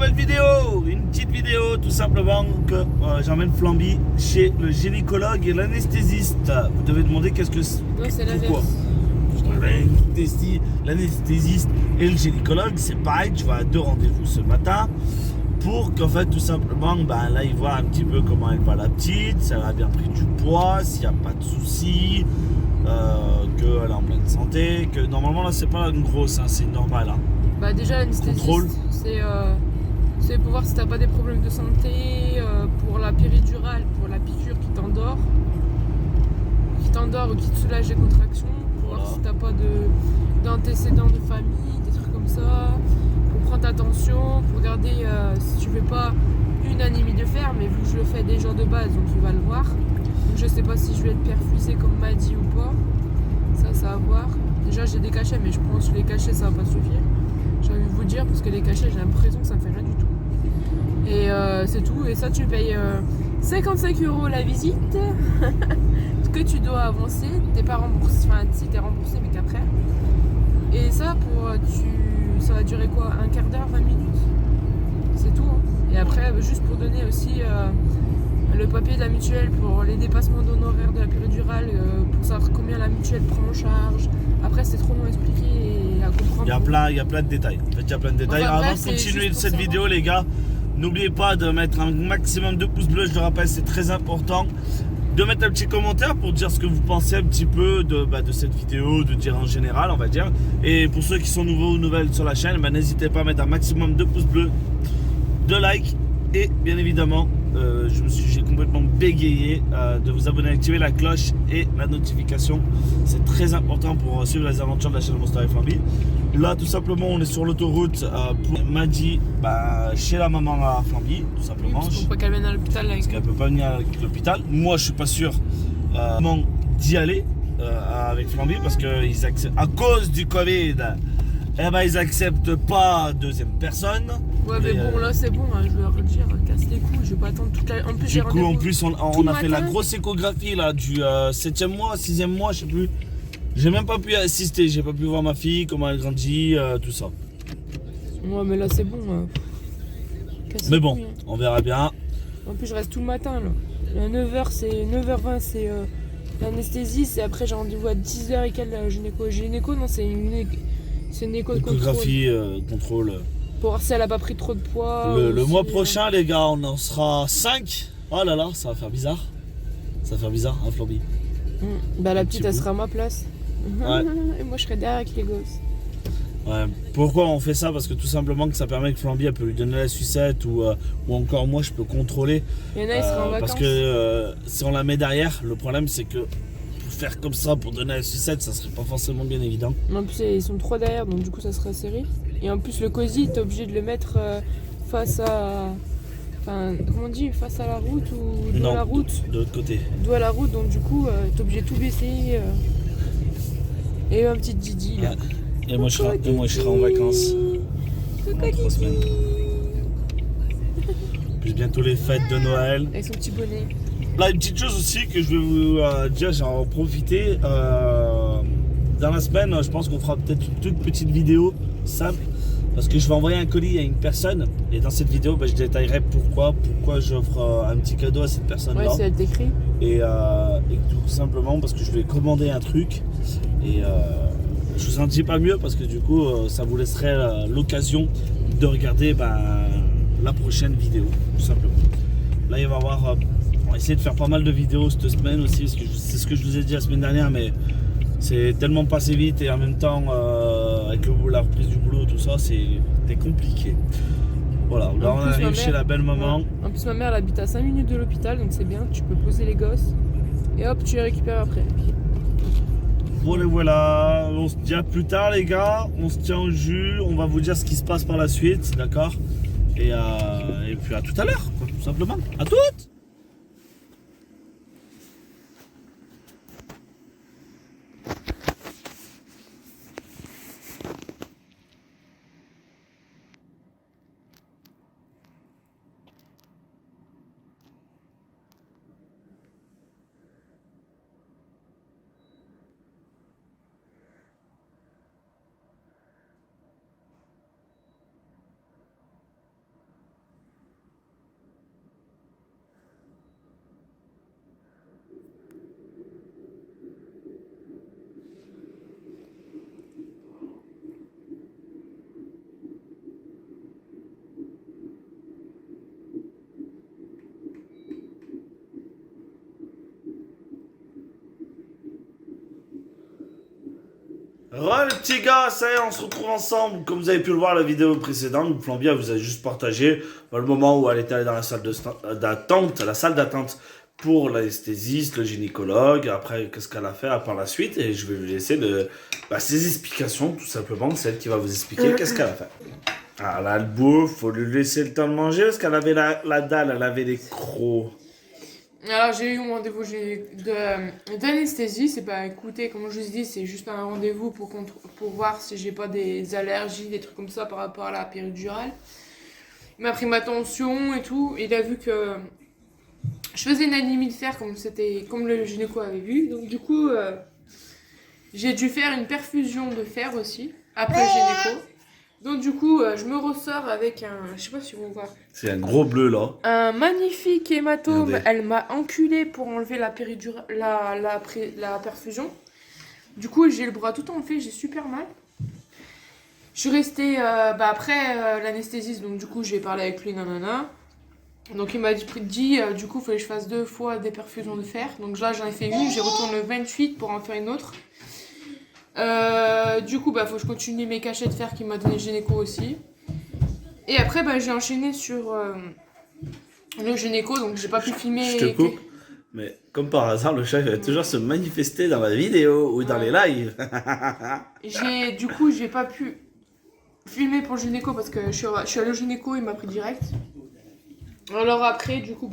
nouvelle vidéo, une petite vidéo tout simplement que j'emmène Flamby chez le gynécologue et l'anesthésiste. Vous devez demander qu'est-ce que c'est. Non, c'est Pourquoi l'anesthésiste et le gynécologue, c'est pareil, tu vas à 2 rendez-vous ce matin pour qu'en fait tout simplement, ben, là ils voient un petit peu comment elle va la petite, si elle a bien pris du poids, s'il n'y a pas de soucis, qu'elle est en pleine santé, que normalement là c'est pas une grosse, hein, c'est normal. Hein. Bah déjà l'anesthésiste, c'est pour voir si t'as pas des problèmes de santé, pour la péridurale, pour la piqûre qui t'endort ou qui te soulage les contractions, pour voir si t'as pas d'antécédents de famille, des trucs comme ça, pour prendre ta tension, pour regarder si tu fais pas une anémie de fer, mais vu que je le fais déjà de base, donc tu vas le voir. Donc je sais pas si je vais être perfusée comme m'a dit ou pas, ça va voir. Déjà j'ai des cachets, mais je pense que les cachets ça va pas suffire. J'ai envie de vous dire, parce que les cachets, j'ai l'impression que ça me fait rien du tout. Et c'est tout. Et ça, tu payes 55 € la visite. Que tu dois avancer. T'es pas remboursé. Enfin, si t'es remboursé, mais qu'après. Et ça, ça va durer quoi? Un quart d'heure, 20 minutes? C'est tout. Hein. Et après, juste pour donner aussi le papier de la mutuelle pour les dépassements d'honoraires de la péridurale, pour savoir combien la mutuelle prend en charge. Après, c'est trop long à expliquer et à comprendre. Il y a plein de détails. En fait, il y a plein de détails. Enfin, Avant de continuer cette vidéo, les gars, n'oubliez pas de mettre un maximum de pouces bleus. Je le rappelle, c'est très important. De mettre un petit commentaire pour dire ce que vous pensez un petit peu de cette vidéo, de dire en général, on va dire. Et pour ceux qui sont nouveaux ou nouvelles sur la chaîne, n'hésitez pas à mettre un maximum de pouces bleus, de likes et bien évidemment, j'ai complètement bégayé de vous abonner, activer la cloche et la notification. C'est très important pour suivre les aventures de la chaîne Monster et Flamby. Là, tout simplement, on est sur l'autoroute pour Maddy, chez la maman à Flamby, tout simplement. Oui, parce qu'on peut qu'elle vienne à l'hôpital. Parce qu'elle peut pas venir à l'hôpital. Moi, je suis pas sûr d'y aller avec Flamby parce que à cause du Covid, ils acceptent pas deuxième personne. Ouais, mais bon, là c'est bon, hein, je vais leur dire, casse les couilles, je vais pas attendre toute la. En plus, du coup, on a fait la grosse échographie là, du 7e mois, 6e mois, je sais plus. J'ai même pas pu assister, j'ai pas pu voir ma fille, comment elle grandit, tout ça. Ouais, mais là c'est bon. Mais bon, couilles, hein. On verra bien. En plus, je reste tout le matin là. À 9h, c'est 9h20, c'est l'anesthésie, et après j'ai rendez-vous à 10h et quelle gynéco. Gynéco, non, c'est une écho de échographie, contrôle. Pour voir si elle a pas pris trop de poids. Le mois prochain, les gars, on en sera 5. Oh là là, ça va faire bizarre. Ça va faire bizarre, hein, Flamby. La petite, elle sera à ma place. Ouais. Et moi, je serai derrière avec les gosses. Ouais. Pourquoi on fait ça? Parce que tout simplement que ça permet que Flamby elle peut lui donner la sucette ou encore moi je peux contrôler. Il y en a, ils seraient en vacances. Parce que si on la met derrière, le problème c'est que pour faire comme ça, pour donner la sucette, ça serait pas forcément bien évident. En plus, ils sont 3 derrière, donc du coup, ça serait serré. Et en plus, le cosy, t'es obligé de le mettre face à. Enfin, comment on dit? Face à la route ou dos à la route? De l'autre côté. Dos à la route, donc du coup, t'es obligé de tout baisser. Et un petit Didi là. Et moi, je serai en vacances. Dans 3 semaines. Puis bientôt les fêtes de Noël. Avec son petit bonnet. Là, une petite chose aussi que je vais vous dire, j'en en profiter. Dans la semaine, je pense qu'on fera peut-être une toute petite vidéo simple. Parce que je vais envoyer un colis à une personne. Et dans cette vidéo, je détaillerai pourquoi j'offre un petit cadeau à cette personne-là. Ouais, c'est elle t'écrit. Et tout simplement parce que je vais commander un truc. Et je vous en dis pas mieux parce que du coup, ça vous laisserait l'occasion de regarder la prochaine vidéo, tout simplement. Là, il va y avoir... on va essayer de faire pas mal de vidéos cette semaine aussi. Parce que c'est ce que je vous ai dit la semaine dernière, mais... c'est tellement passé vite et en même temps avec la reprise du boulot, tout ça, c'est compliqué. Voilà, là on arrive chez la belle maman. Ouais. En plus ma mère elle habite à 5 minutes de l'hôpital, donc c'est bien, tu peux poser les gosses et hop tu les récupères après. Voilà, on se dit à plus tard les gars, on se tient au jus, on va vous dire ce qui se passe par la suite, d'accord, et puis à tout à l'heure, tout simplement. À toutes. petits gars, ça y est, on se retrouve ensemble. Comme vous avez pu le voir la vidéo précédente, Flamby vous a juste partagé le moment où elle était allée dans la salle d'attente pour l'anesthésiste, le gynécologue. Après, qu'est-ce qu'elle a fait par la suite? Et je vais lui laisser ses explications, tout simplement. C'est elle qui va vous expliquer qu'est-ce qu'elle a fait. Ah là, le bouffe, faut lui laisser le temps de manger parce qu'elle avait la dalle, elle avait les crocs. Alors j'ai eu mon rendez-vous d'anesthésie, c'est pas écoutez, comme je vous dis, c'est juste un rendez-vous pour voir si j'ai pas des allergies, des trucs comme ça par rapport à la péridurale. Il m'a pris ma tension et tout, il a vu que je faisais une anémie de fer comme le gynéco avait vu, donc du coup j'ai dû faire une perfusion de fer aussi, après le gynéco. Donc du coup, je me ressors avec un, je sais pas si vous voyez. C'est un gros bleu là. Un magnifique hématome. Regardez. Elle m'a enculé pour enlever la perfusion. Du coup, j'ai le bras tout enflé, j'ai super mal. Je suis restée après l'anesthésiste, donc du coup, j'ai parlé avec lui, nanana. Donc il m'a dit du coup, il fallait que je fasse 2 fois des perfusions de fer. Donc là, j'en ai fait une, j'y retourne le 28 pour en faire une autre. Du coup, faut que je continue mes cachets de fer qu'il m'a donné le gynéco aussi. Et après, j'ai enchaîné sur le gynéco, donc j'ai pas pu filmer. Je te coupe, mais comme par hasard, le chef va toujours se manifester dans la vidéo ou dans les lives. Du coup, j'ai pas pu filmer pour le gynéco parce que je suis allée au gynéco, il m'a pris direct. Alors après, du coup,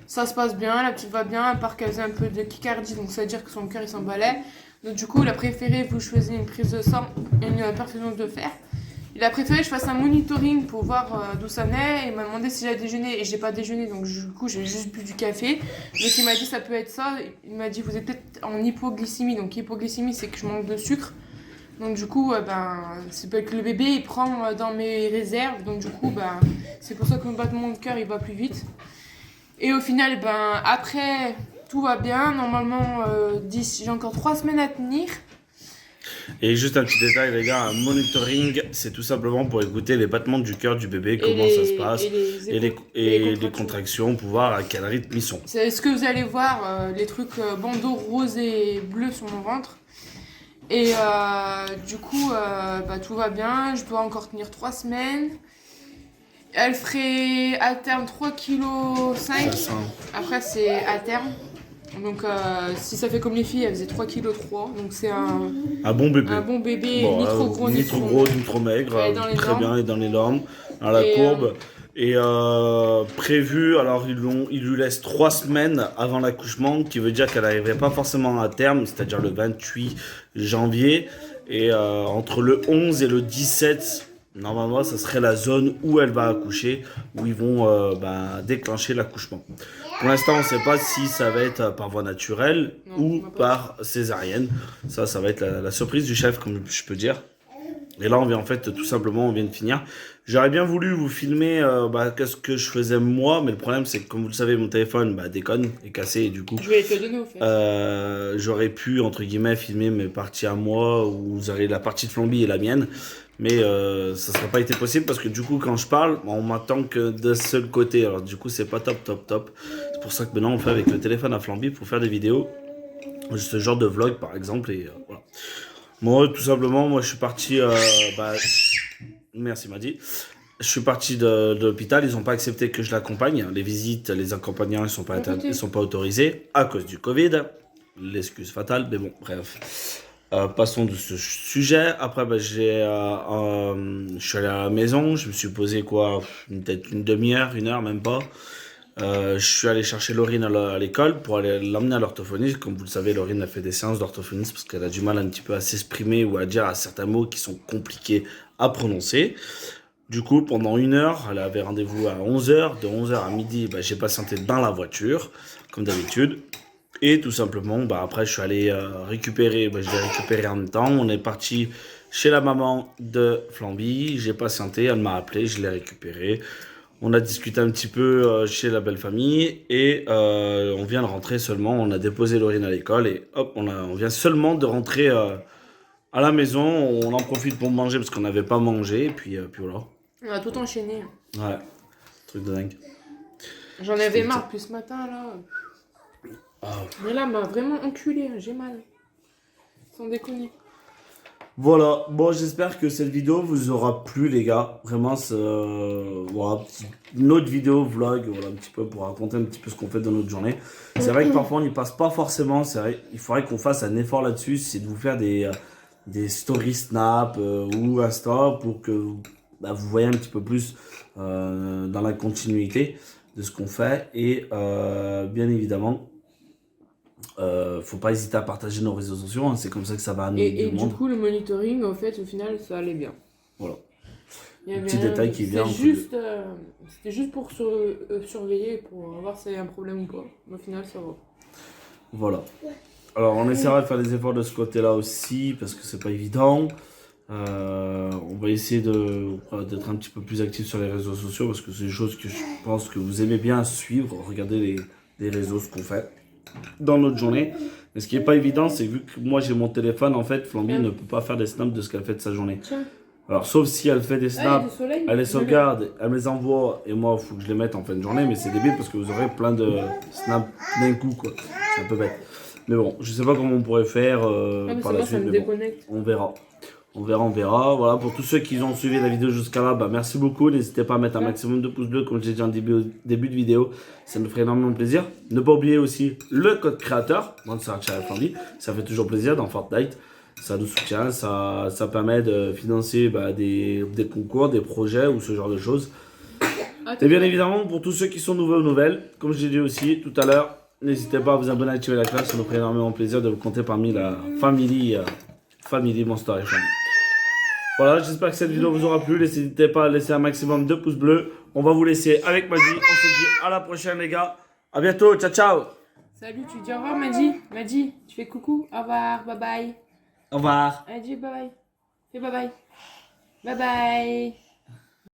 ça se passe bien, la petite va bien, à part qu'elle faisait un peu de tachycardie, donc ça veut dire que son cœur il s'emballait. Donc du coup, il a préféré que je fasse une prise de sang et une perfusion de fer. Il a préféré que je fasse un monitoring pour voir d'où ça venait. Il m'a demandé si j'avais déjeuné et j'ai pas déjeuné, donc du coup j'ai juste bu du café. Donc il m'a dit ça peut être ça. Il m'a dit vous êtes peut-être en hypoglycémie. Donc hypoglycémie c'est que je manque de sucre. Donc du coup c'est peut-être que le bébé il prend dans mes réserves. Donc du coup c'est pour ça que mon battement de cœur il va plus vite. Et au final après tout va bien. Normalement j'ai encore 3 semaines à tenir. Et juste un petit détail les gars, un monitoring c'est tout simplement pour écouter les battements du cœur du bébé, comment ça se passe, et les contractions, pour voir à quel rythme ils sont. C'est ce que vous allez voir, les trucs bandeaux roses et bleus sur mon ventre. Et du coup tout va bien, je peux encore tenir 3 semaines. Elle ferait à terme 3,5 kg. Après c'est à terme. Donc si ça fait comme les filles, elle faisait 3,3 kg. Donc c'est un bon bébé. Un bon bébé, bon, ni trop gros, ni trop maigre. Très bien, et dans les normes, dans la courbe. Et prévu, alors ils lui laissent 3 semaines avant l'accouchement, qui veut dire qu'elle n'arriverait pas forcément à terme, c'est-à-dire le 28 janvier. Et entre le 11 et le 17, normalement, ça serait la zone où elle va accoucher, où ils vont déclencher l'accouchement. Pour l'instant, on ne sait pas si ça va être par voie naturelle ou par césarienne. Ça va être la surprise du chef, comme je peux dire. Et là, on vient de finir. J'aurais bien voulu vous filmer qu'est-ce que je faisais moi, mais le problème, c'est que comme vous le savez, mon téléphone déconne, est cassé, et du coup, je vais te donner au fait. J'aurais pu, entre guillemets, filmer mes parties à moi, où vous aurez la partie de Flamby et la mienne. Mais ça ne serait pas été possible parce que du coup quand je parle on m'attend que d'un seul côté, alors du coup c'est pas top. C'est pour ça que maintenant on le fait avec le téléphone à Flamby pour faire des vidéos, ce genre de vlog par exemple. Et voilà, moi tout simplement je suis parti merci Madi, je suis parti de l'hôpital, ils n'ont pas accepté que je l'accompagne, les visites, les accompagnants ils sont pas autorisés à cause du Covid, l'excuse fatale, mais bon bref. Passons de ce sujet. Après, je suis allé à la maison. Je me suis posé peut-être une demi-heure, 1 heure, même pas. Je suis allé chercher Laurine à l'école pour aller l'emmener à l'orthophoniste. Comme vous le savez, Laurine a fait des séances d'orthophoniste parce qu'elle a du mal un petit peu à s'exprimer ou à dire certains mots qui sont compliqués à prononcer. Du coup, pendant 1 heure, elle avait rendez-vous à 11h. De 11h à midi, j'ai patienté dans la voiture, comme d'habitude. Et tout simplement, après je suis allé récupérer, je l'ai récupéré en même temps. On est parti chez la maman de Flamby, j'ai patienté, elle m'a appelé, je l'ai récupéré. On a discuté un petit peu chez la belle famille et on vient de rentrer seulement. On a déposé Laurine à l'école et hop, on vient seulement de rentrer à la maison. On en profite pour manger parce qu'on n'avait pas mangé et puis voilà. On a tout enchaîné. Ouais, truc de dingue. J'en avais marre plus ce matin là. Mais là, m'a vraiment enculé, j'ai mal. Sans déconner. Voilà, bon j'espère que cette vidéo vous aura plu les gars, vraiment c'est voilà, une autre vidéo vlog, voilà, un petit peu pour raconter un petit peu ce qu'on fait dans notre journée. C'est vrai que parfois on n'y passe pas forcément, c'est vrai, il faudrait qu'on fasse un effort là-dessus, c'est de vous faire des stories Snap ou Insta pour que bah, vous voyez un petit peu plus dans la continuité de ce qu'on fait et bien évidemment faut pas hésiter à partager nos réseaux sociaux, hein, c'est comme ça que ça va amener Et du du monde. coup, le monitoring, en fait, au final, ça allait bien. Voilà. Il y avait Petit détail qui est bien. C'était juste pour surveiller, pour voir s'il y a un problème ou pas. Au final, ça va. Voilà. Alors on essaiera de faire des efforts de ce côté-là aussi parce que c'est pas évident. On va essayer d'être un petit peu plus actif sur les réseaux sociaux parce que c'est des choses que je pense que vous aimez bien suivre, regarder les réseaux, ce qu'on fait dans notre journée. Mais ce qui est pas évident, c'est vu que moi j'ai mon téléphone, en fait, Flamby ne peut pas faire des snaps de ce qu'elle fait de sa journée. Tiens. Alors sauf si elle fait des snaps, soleil, elle les sauvegarde, elle me les envoie et moi il faut que je les mette en fin de journée, mais c'est débile parce que vous aurez plein de snaps d'un coup quoi. C'est un peu bête. Mais bon, je sais pas comment on pourrait faire par la suite, mais bon, on verra. On verra. Voilà, pour tous ceux qui ont suivi la vidéo jusqu'à là, bah merci beaucoup. N'hésitez pas à mettre un maximum de pouces bleus, comme j'ai dit en début de vidéo. Ça nous ferait énormément plaisir. Ne pas oublier aussi le code créateur, dans le Flamby. Ça fait toujours plaisir dans Fortnite. Ça nous soutient, ça permet de financer bah, des concours, des projets ou ce genre de choses. Et bien évidemment, pour tous ceux qui sont nouveaux ou nouvelles, comme je l'ai dit aussi tout à l'heure, n'hésitez pas à vous abonner, à activer la cloche. Ça nous ferait énormément plaisir de vous compter parmi la family Monster FM. Voilà, j'espère que cette vidéo vous aura plu. N'hésitez pas à laisser un maximum de pouces bleus. On va vous laisser avec Maddy. On se dit à la prochaine les gars. À bientôt, ciao ciao. Salut, tu dis au revoir Maddy. Maddy, tu fais coucou. Au revoir, bye bye. Au revoir. Allez, dis bye bye. Fais bye bye. Bye bye.